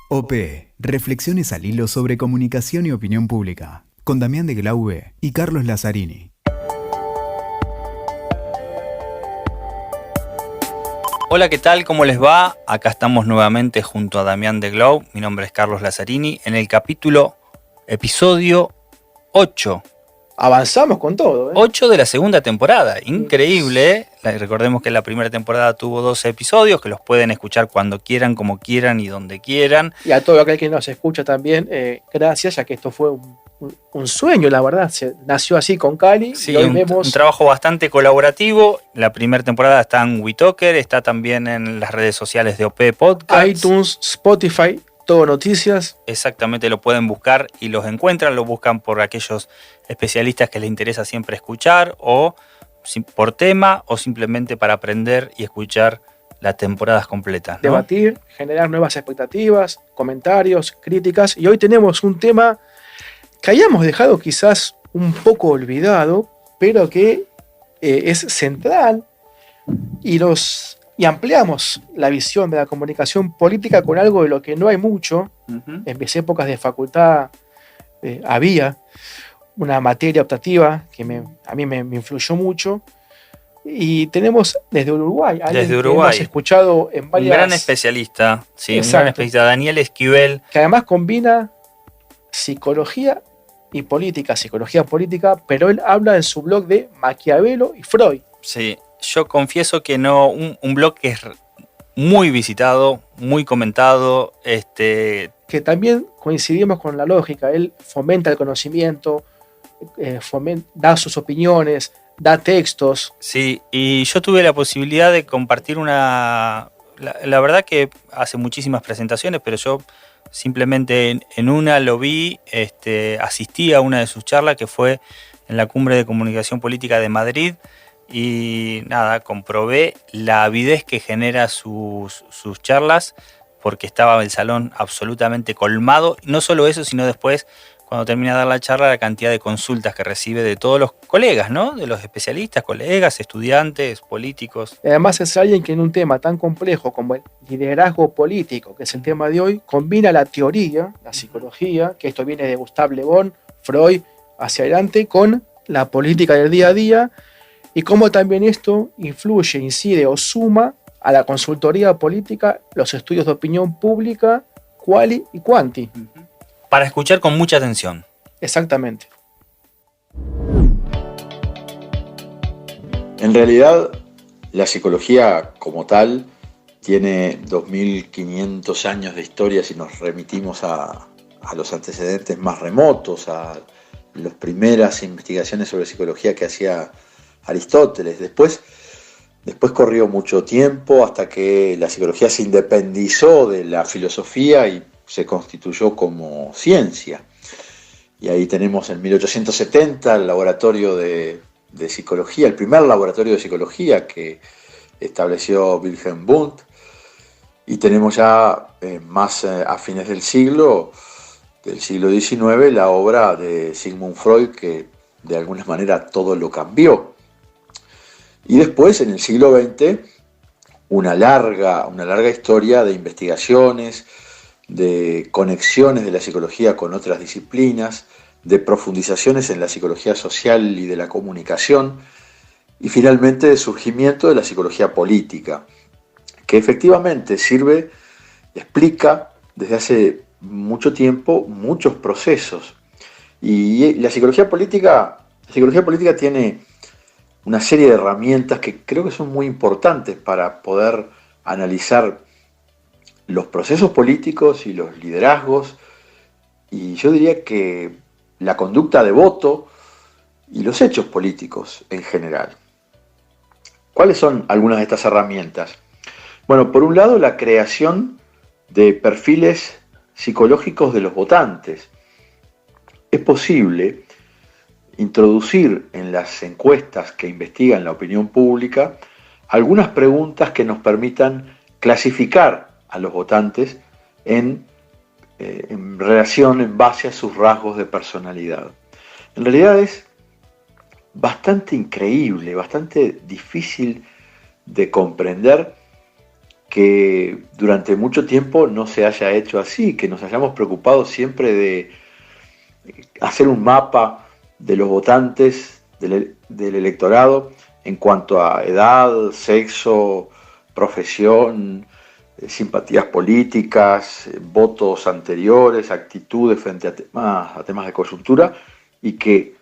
OP, Reflexiones al hilo sobre comunicación y opinión pública, con Damián de Glaube y Carlos Lazzarini. Hola, ¿qué tal? ¿Cómo les va? Acá estamos nuevamente junto a Damián de Glaube. Mi nombre es Carlos Lazzarini en el episodio 8. Avanzamos con todo, 8 de la segunda temporada. Increíble, ¿eh? Recordemos que la primera temporada tuvo 12 episodios, que los pueden escuchar cuando quieran, como quieran y donde quieran. Y a todo aquel que nos escucha también, gracias, ya que esto fue un sueño, la verdad. Nació así con Cali. Sí, y hoy un trabajo bastante colaborativo. La primera temporada está en WeTalker, está también en las redes sociales de OP Podcast. iTunes, Spotify, todo noticias. Exactamente, lo pueden buscar y los encuentran. Lo buscan por aquellos especialistas que les interesa siempre escuchar, o por tema, o simplemente para aprender y escuchar las temporadas completas, ¿no? Debatir, generar nuevas expectativas, comentarios, críticas. Y hoy tenemos un tema que hayamos dejado quizás un poco olvidado, pero que es central, y ampliamos la visión de la comunicación política con algo de lo que no hay mucho. En mis épocas de facultad había una materia optativa que a mí me influyó mucho. Y tenemos desde Uruguay, que hemos escuchado en varias... Un gran especialista, sí, un gran especialista, Daniel Esquivel. Que además combina psicología política, pero él habla en su blog de Maquiavelo y Freud. Sí, yo confieso que no, un blog que es muy visitado, muy comentado. Que también coincidimos con la lógica, él fomenta el conocimiento, da sus opiniones, da textos. Sí, y yo tuve la posibilidad de compartir la verdad que hace muchísimas presentaciones, pero yo simplemente en una lo vi, asistí a una de sus charlas que fue en la Cumbre de Comunicación Política de Madrid, y nada, comprobé la avidez que genera sus charlas, porque estaba el salón absolutamente colmado. No solo eso, sino después, cuando termina de dar la charla, la cantidad de consultas que recibe de todos los colegas, ¿no? De los especialistas, colegas, estudiantes, políticos. Además es alguien que en un tema tan complejo como el liderazgo político, que es el tema de hoy, combina la teoría, la psicología, que esto viene de Gustave Le Bon, Freud, hacia adelante, con la política del día a día, y cómo también esto influye, incide o suma a la consultoría política, los estudios de opinión pública, quali y quanti. Para escuchar con mucha atención. Exactamente. En realidad, la psicología como tal tiene 2500 años de historia si nos remitimos a los antecedentes más remotos, a las primeras investigaciones sobre psicología que hacía Aristóteles. Después corrió mucho tiempo hasta que la psicología se independizó de la filosofía y se constituyó como ciencia. Y ahí tenemos en 1870 el laboratorio de psicología, el primer laboratorio de psicología que estableció Wilhelm Wundt. Y tenemos ya más a fines del siglo XIX, la obra de Sigmund Freud, que de alguna manera todo lo cambió. Y después, en el siglo XX, una larga historia de investigaciones, de conexiones de la psicología con otras disciplinas, de profundizaciones en la psicología social y de la comunicación, y finalmente de surgimiento de la psicología política, que efectivamente explica desde hace mucho tiempo muchos procesos. Y la psicología política tiene una serie de herramientas que creo que son muy importantes para poder analizar los procesos políticos y los liderazgos, y yo diría que la conducta de voto y los hechos políticos en general. ¿Cuáles son algunas de estas herramientas? Bueno, por un lado, la creación de perfiles psicológicos de los votantes. Es posible introducir en las encuestas que investigan la opinión pública algunas preguntas que nos permitan clasificar a los votantes en relación, en base a sus rasgos de personalidad. En realidad es bastante increíble, bastante difícil de comprender que durante mucho tiempo no se haya hecho así, que nos hayamos preocupado siempre de hacer un mapa de los votantes del electorado en cuanto a edad, sexo, profesión, simpatías políticas, votos anteriores, actitudes frente a temas de coyuntura, y que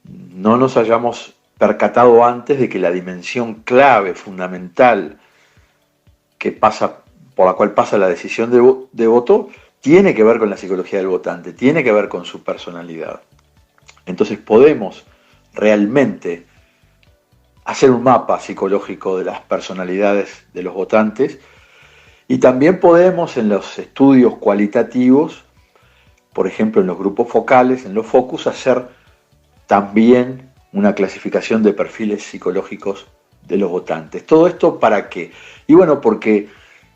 no nos hayamos percatado antes de que la dimensión clave, fundamental, por la cual pasa la decisión de voto, tiene que ver con la psicología del votante, tiene que ver con su personalidad. Entonces podemos realmente hacer un mapa psicológico de las personalidades de los votantes, y también podemos en los estudios cualitativos, por ejemplo en los grupos focales, en los focus, hacer también una clasificación de perfiles psicológicos de los votantes. ¿Todo esto para qué? Y bueno, porque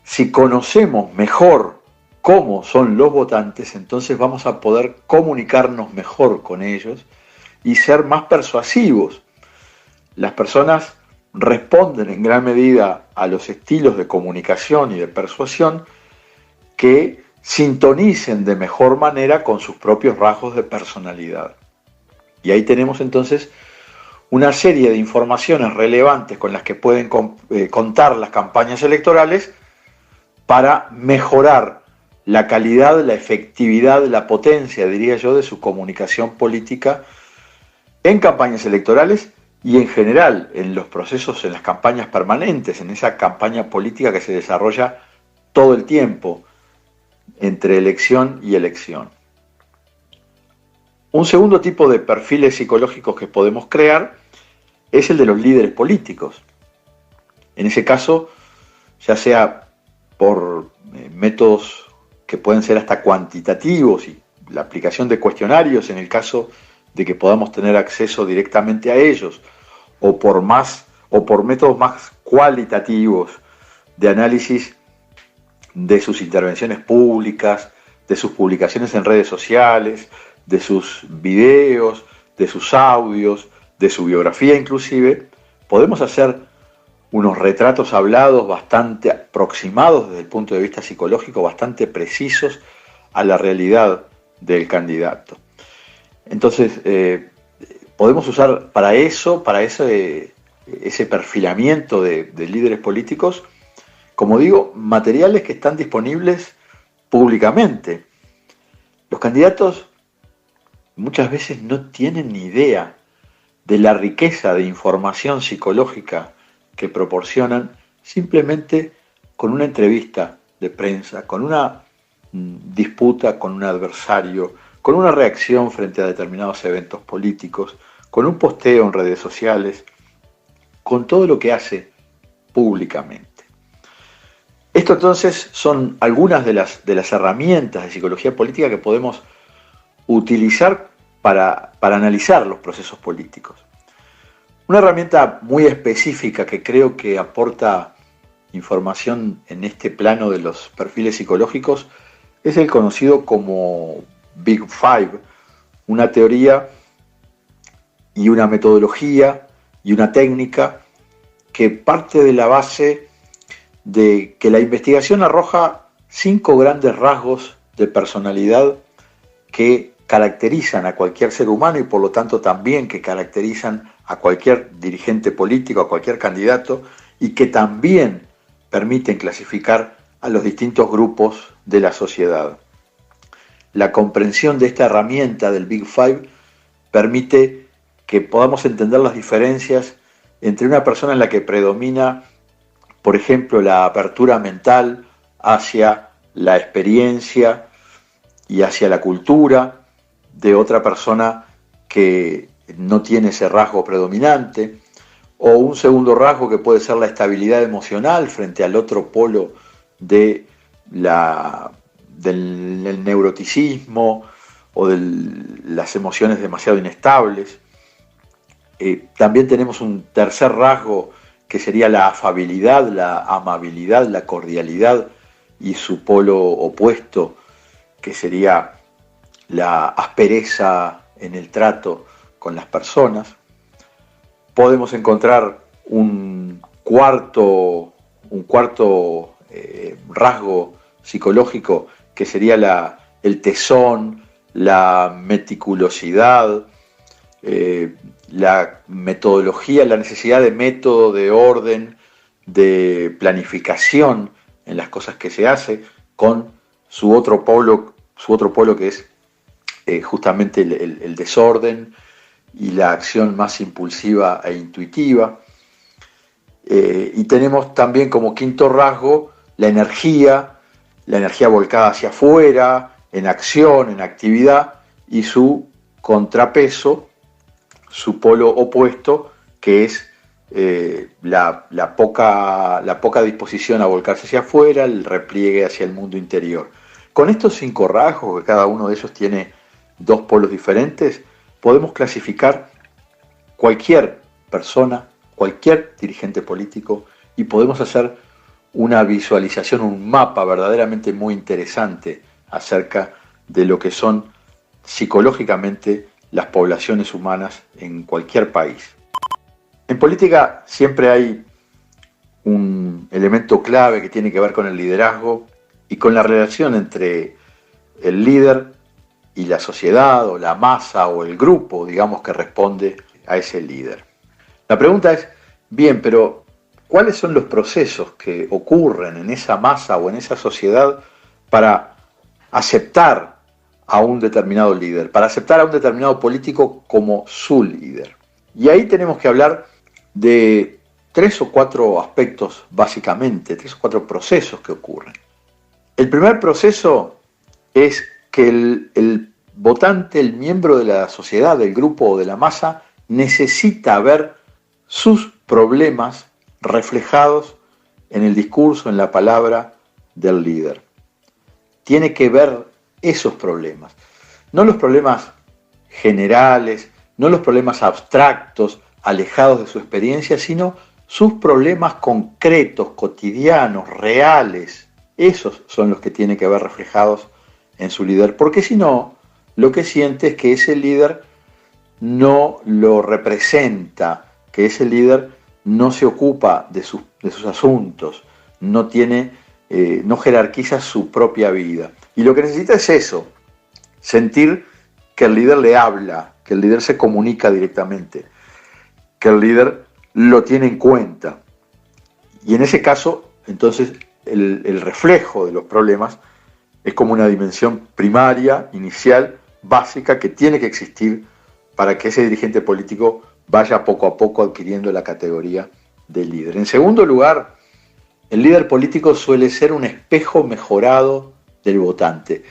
si conocemos mejor cómo son los votantes, entonces vamos a poder comunicarnos mejor con ellos y ser más persuasivos. Las personas responden en gran medida a los estilos de comunicación y de persuasión que sintonicen de mejor manera con sus propios rasgos de personalidad. Y ahí tenemos entonces una serie de informaciones relevantes con las que pueden contar las campañas electorales para mejorar la calidad, la efectividad, la potencia, diría yo, de su comunicación política en campañas electorales y en general en los procesos, en las campañas permanentes, en esa campaña política que se desarrolla todo el tiempo entre elección y elección. Un segundo tipo de perfiles psicológicos que podemos crear es el de los líderes políticos. En ese caso, ya sea por métodos que pueden ser hasta cuantitativos y la aplicación de cuestionarios en el caso de que podamos tener acceso directamente a ellos, o por métodos más cualitativos de análisis de sus intervenciones públicas, de sus publicaciones en redes sociales, de sus videos, de sus audios, de su biografía inclusive, podemos hacer unos retratos hablados bastante aproximados desde el punto de vista psicológico, bastante precisos a la realidad del candidato. Entonces, podemos usar para ese perfilamiento de líderes políticos, como digo, materiales que están disponibles públicamente. Los candidatos muchas veces no tienen ni idea de la riqueza de información psicológica que proporcionan simplemente con una entrevista de prensa, con una disputa con un adversario, con una reacción frente a determinados eventos políticos, con un posteo en redes sociales, con todo lo que hace públicamente. Esto entonces son algunas de las herramientas de psicología política que podemos utilizar para analizar los procesos políticos. Una herramienta muy específica que creo que aporta información en este plano de los perfiles psicológicos es el conocido como Big Five, una teoría y una metodología y una técnica que parte de la base de que la investigación arroja 5 grandes rasgos de personalidad que caracterizan a cualquier ser humano y por lo tanto también que caracterizan a cualquier dirigente político, a cualquier candidato, y que también permiten clasificar a los distintos grupos de la sociedad. La comprensión de esta herramienta del Big Five permite que podamos entender las diferencias entre una persona en la que predomina, por ejemplo, la apertura mental hacia la experiencia y hacia la cultura, de otra persona que no tiene ese rasgo predominante, o un segundo rasgo que puede ser la estabilidad emocional frente al otro polo del neuroticismo o de las emociones demasiado inestables. También tenemos un tercer rasgo que sería la afabilidad, la amabilidad, la cordialidad, y su polo opuesto, que sería la aspereza en el trato con las personas. Podemos encontrar un cuarto rasgo psicológico que sería el tesón, la meticulosidad, la metodología, la necesidad de método, de orden, de planificación en las cosas que se hace, con su otro polo que es justamente el desorden y la acción más impulsiva e intuitiva. Y tenemos también como quinto rasgo la energía volcada hacia afuera, en acción, en actividad, y su contrapeso, su polo opuesto, que es la poca disposición a volcarse hacia afuera, el repliegue hacia el mundo interior. Con estos 5 rasgos, que cada uno de ellos tiene 2 polos diferentes, podemos clasificar cualquier persona, cualquier dirigente político, y podemos hacer una visualización, un mapa verdaderamente muy interesante acerca de lo que son psicológicamente las poblaciones humanas en cualquier país. En política siempre hay un elemento clave que tiene que ver con el liderazgo y con la relación entre el líder y la sociedad o la masa o el grupo, digamos, que responde a ese líder. La pregunta es, bien, pero ¿cuáles son los procesos que ocurren en esa masa o en esa sociedad para aceptar a un determinado líder, para aceptar a un determinado político como su líder? Y ahí tenemos que hablar de 3 o 4 aspectos básicamente, 3 o 4 procesos que ocurren. El primer proceso es que el votante, el miembro de la sociedad, del grupo o de la masa, necesita ver sus problemas reflejados en el discurso, en la palabra del líder. Tiene que ver esos problemas, no los problemas generales, no los problemas abstractos, alejados de su experiencia, sino sus problemas concretos, cotidianos, reales. Esos son los que tiene que ver reflejados en su líder, porque si no, lo que siente es que ese líder no lo representa, que ese líder no se ocupa de sus asuntos, no jerarquiza su propia vida. Y lo que necesita es eso, sentir que el líder le habla, que el líder se comunica directamente, que el líder lo tiene en cuenta. Y en ese caso, entonces, el reflejo de los problemas es como una dimensión primaria, inicial, básica, que tiene que existir para que ese dirigente político vaya poco a poco adquiriendo la categoría de líder. En segundo lugar, el líder político suele ser un espejo mejorado del votante.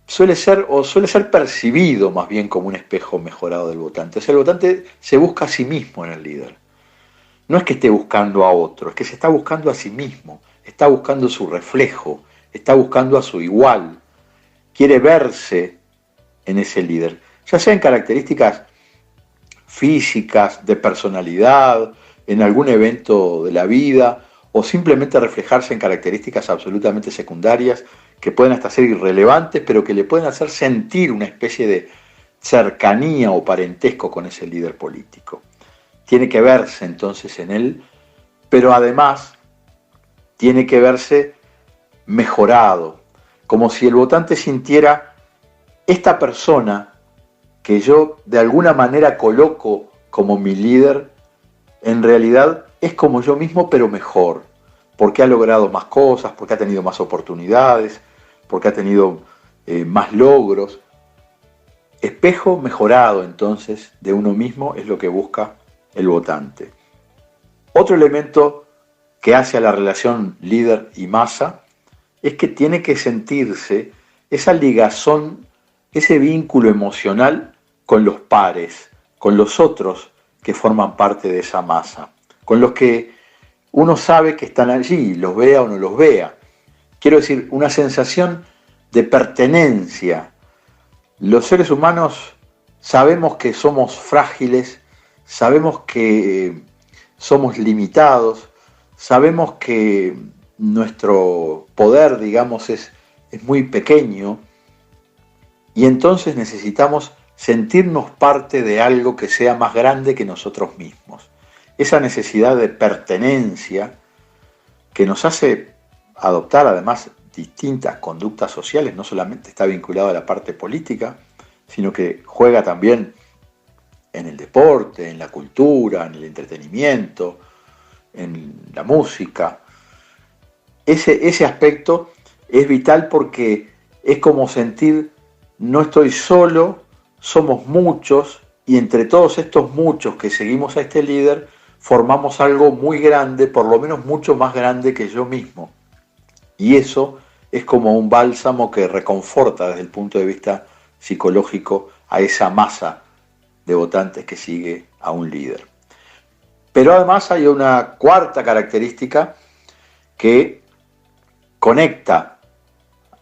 Suele ser percibido más bien como un espejo mejorado del votante. O sea, el votante se busca a sí mismo en el líder. No es que esté buscando a otro, es que se está buscando a sí mismo, está buscando su reflejo, está buscando a su igual, quiere verse en ese líder, ya sea en características físicas, de personalidad, en algún evento de la vida, o simplemente reflejarse en características absolutamente secundarias que pueden hasta ser irrelevantes, pero que le pueden hacer sentir una especie de cercanía o parentesco con ese líder político. Tiene que verse entonces en él, pero además tiene que verse mejorado, como si el votante sintiera: esta persona que yo de alguna manera coloco como mi líder, en realidad es como yo mismo, pero mejor, porque ha logrado más cosas, porque ha tenido más oportunidades, porque ha tenido más logros. Espejo mejorado entonces de uno mismo es lo que busca el votante. Otro elemento que hace a la relación líder y masa es que tiene que sentirse esa ligazón, ese vínculo emocional con los pares, con los otros que forman parte de esa masa, con los que uno sabe que están allí, los vea o no los vea. Quiero decir, una sensación de pertenencia. Los seres humanos sabemos que somos frágiles, sabemos que somos limitados, sabemos que nuestro poder, digamos, es muy pequeño, y entonces necesitamos sentirnos parte de algo que sea más grande que nosotros mismos. Esa necesidad de pertenencia que nos hace adoptar además distintas conductas sociales, no solamente está vinculado a la parte política, sino que juega también en el deporte, en la cultura, en el entretenimiento, en la música. Ese aspecto es vital porque es como sentir, no estoy solo, somos muchos, y entre todos estos muchos que seguimos a este líder, formamos algo muy grande, por lo menos mucho más grande que yo mismo. Y eso es como un bálsamo que reconforta desde el punto de vista psicológico a esa masa de votantes que sigue a un líder. Pero además hay una cuarta característica que conecta,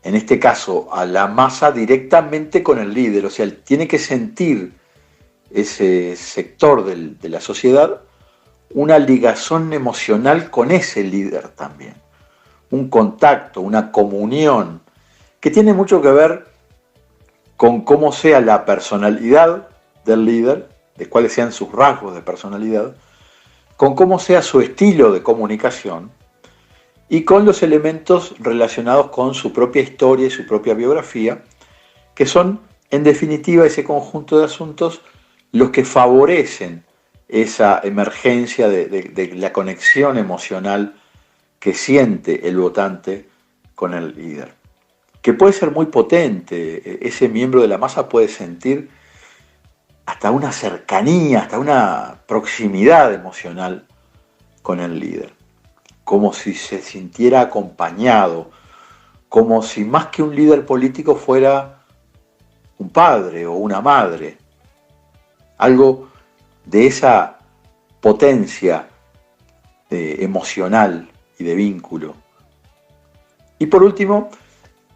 en este caso, a la masa directamente con el líder. O sea, tiene que sentir ese sector de la sociedad una ligazón emocional con ese líder también. Un contacto, una comunión, que tiene mucho que ver con cómo sea la personalidad del líder, de cuáles sean sus rasgos de personalidad, con cómo sea su estilo de comunicación y con los elementos relacionados con su propia historia y su propia biografía, que son, en definitiva, ese conjunto de asuntos los que favorecen esa emergencia de la conexión emocional que siente el votante con el líder, que puede ser muy potente. Ese miembro de la masa puede sentir hasta una cercanía, hasta una proximidad emocional con el líder, como si se sintiera acompañado, como si más que un líder político fuera un padre o una madre, algo de esa potencia emocional y de vínculo. Y por último,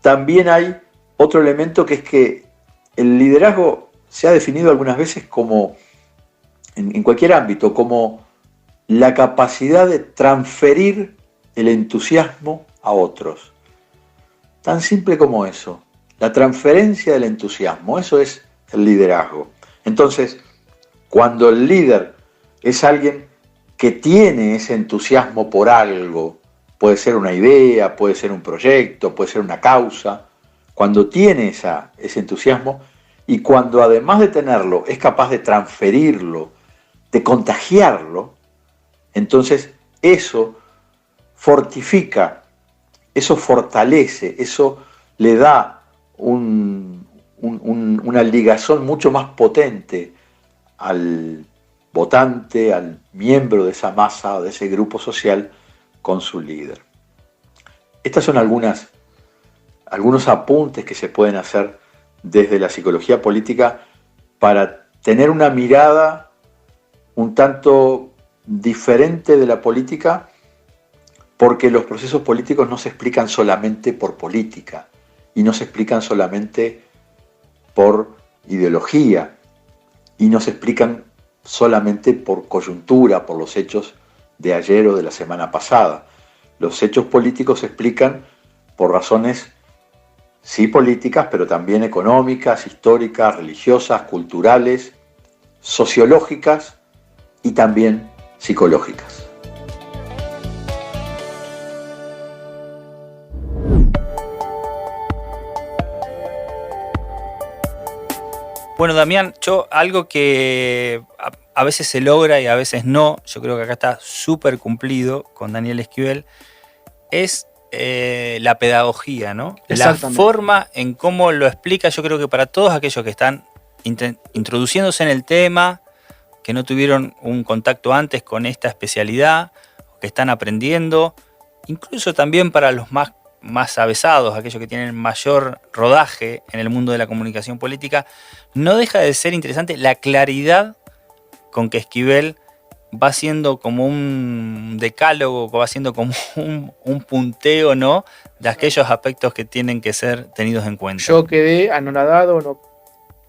también hay otro elemento, que es que el liderazgo se ha definido algunas veces como, en cualquier ámbito, como la capacidad de transferir el entusiasmo a otros. Tan simple como eso, la transferencia del entusiasmo, eso es el liderazgo. Entonces, cuando el líder es alguien que tiene ese entusiasmo por algo, puede ser una idea, puede ser un proyecto, puede ser una causa, cuando tiene ese entusiasmo y cuando además de tenerlo es capaz de transferirlo, de contagiarlo, entonces eso fortifica, eso fortalece, eso le da una ligazón mucho más potente al votante, al miembro de esa masa, de ese grupo social, con su líder. Estas son algunos apuntes que se pueden hacer desde la psicología política para tener una mirada un tanto diferente de la política, porque los procesos políticos no se explican solamente por política y no se explican solamente por ideología y no se explican solamente por coyuntura, por los hechos de ayer o de la semana pasada. Los hechos políticos se explican por razones, sí políticas, pero también económicas, históricas, religiosas, culturales, sociológicas y también psicológicas. Bueno, Damián, algo que a veces se logra y a veces no, yo creo que acá está súper cumplido con Daniel Esquivel, es la pedagogía, ¿no? La forma en cómo lo explica, yo creo que para todos aquellos que están introduciéndose en el tema, que no tuvieron un contacto antes con esta especialidad, que están aprendiendo, incluso también para los más avesados, aquellos que tienen mayor rodaje en el mundo de la comunicación política, no deja de ser interesante la claridad con que Esquivel va haciendo como un decálogo, va haciendo como un punteo, ¿no?, de aquellos aspectos que tienen que ser tenidos en cuenta. Yo quedé anonadado, no,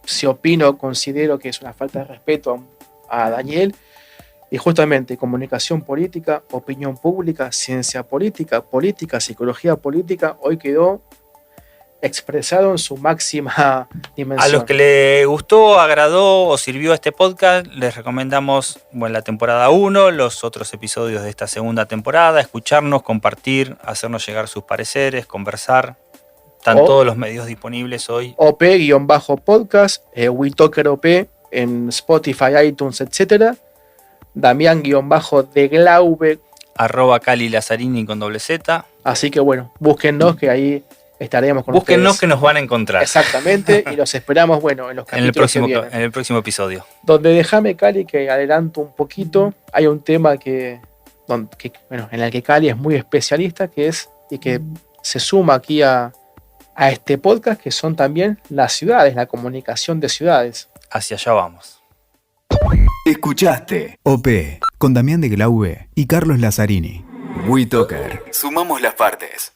si opino, considero que es una falta de respeto a Daniel. Y justamente comunicación política, opinión pública, ciencia política, psicología política, hoy quedó expresado en su máxima dimensión. A los que les gustó, agradó o sirvió este podcast, les recomendamos la temporada 1, los otros episodios de esta segunda temporada, escucharnos, compartir, hacernos llegar sus pareceres, conversar. Están todos los medios disponibles hoy. OP-podcast, WeTalker OP en Spotify, iTunes, etc. Damián-de-Glaube @Cali Lazzarini con $Z. Así que bueno, búsquennos que ahí estaremos con Búsquennos ustedes. que nos van a encontrar. Exactamente, y los esperamos, en los capítulos que vienen. En el próximo episodio. Donde déjame, Cali, que adelanto un poquito, hay un tema en el que Cali es muy especialista, que se suma aquí a este podcast, que son también las ciudades, la comunicación de ciudades. Hacia allá vamos. Escuchaste OP con Damián de Glaube y Carlos Lazzarini. WeTalker. Sumamos las partes.